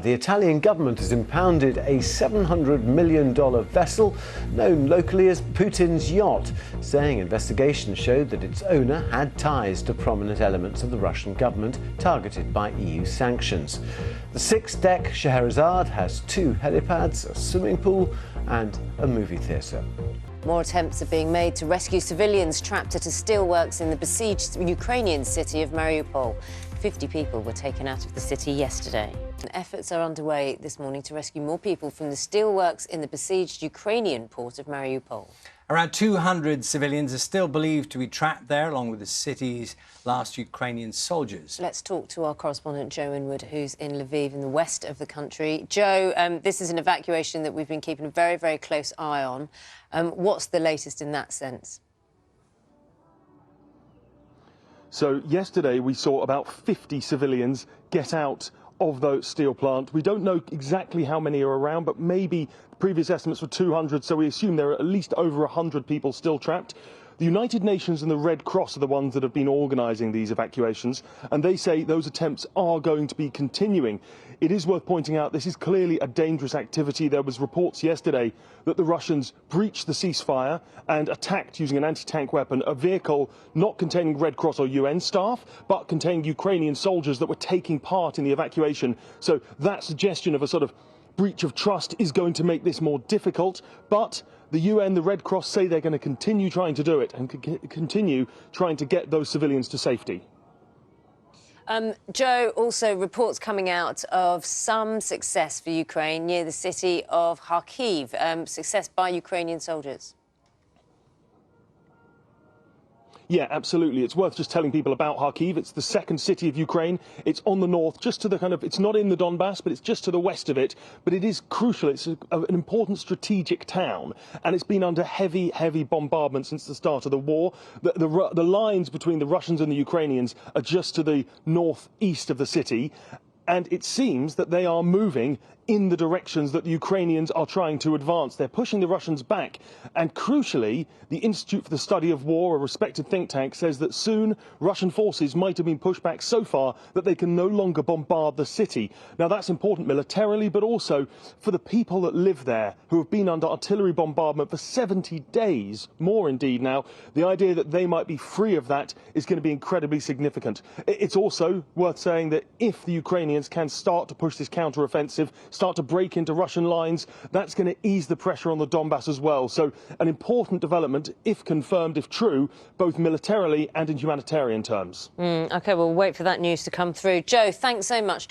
the Italian government has impounded a $700 million vessel known locally as Putin's yacht, saying investigations showed that its owner had ties to prominent elements of the Russian government targeted by EU sanctions. The six-deck Scheherazade has 2 helipads, a swimming pool and a movie theatre. More attempts are being made to rescue civilians trapped at a steelworks in the besieged Ukrainian city of Mariupol. 50 people were taken out of the city yesterday. And efforts are underway this morning to rescue more people from the steelworks in the besieged Ukrainian port of Mariupol. Around 200 civilians are still believed to be trapped there, along with the city's last Ukrainian soldiers. Let's talk to our correspondent Joe Inwood, who's in Lviv in the west of the country. Joe, this is an evacuation that we've been keeping a very, very close eye on. What's the latest in that sense? So yesterday we saw about 50 civilians get out of the steel plant. We don't know exactly how many are around, but maybe previous estimates were 200, so we assume there are at least over 100 people still trapped. The United Nations and the Red Cross are the ones that have been organising these evacuations, and they say those attempts are going to be continuing. It is worth pointing out this is clearly a dangerous activity. There was reports yesterday that the Russians breached the ceasefire and attacked, using an anti-tank weapon, a vehicle not containing Red Cross or UN staff, but containing Ukrainian soldiers that were taking part in the evacuation. So that suggestion of a sort of breach of trust is going to make this more difficult, but the UN, the Red Cross say they're going to continue trying to do it and continue trying to get those civilians to safety. Joe, also reports coming out of some success for Ukraine near the city of Kharkiv, success by Ukrainian soldiers. Yeah, absolutely. It's worth just telling people about Kharkiv. It's the second city of Ukraine. It's on the north, just to the it's not in the Donbas, but it's just to the west of it. But it is crucial. It's an important strategic town, and it's been under heavy, heavy bombardment since the start of the war. The lines between the Russians and the Ukrainians are just to the northeast of the city, and it seems that they are moving in the directions that the Ukrainians are trying to advance. They're pushing the Russians back. And crucially, the Institute for the Study of War, a respected think tank, says that soon Russian forces might have been pushed back so far that they can no longer bombard the city. Now, that's important militarily, but also for the people that live there, who have been under artillery bombardment for 70 days, more indeed now. The idea that they might be free of that is going to be incredibly significant. It's also worth saying that if the Ukrainians can start to push this counter-offensive, start to break into Russian lines, that's going to ease the pressure on the Donbas as well. So an important development, if confirmed, if true, both militarily and in humanitarian terms. OK, we'll wait for that news to come through. Joe, thanks so much.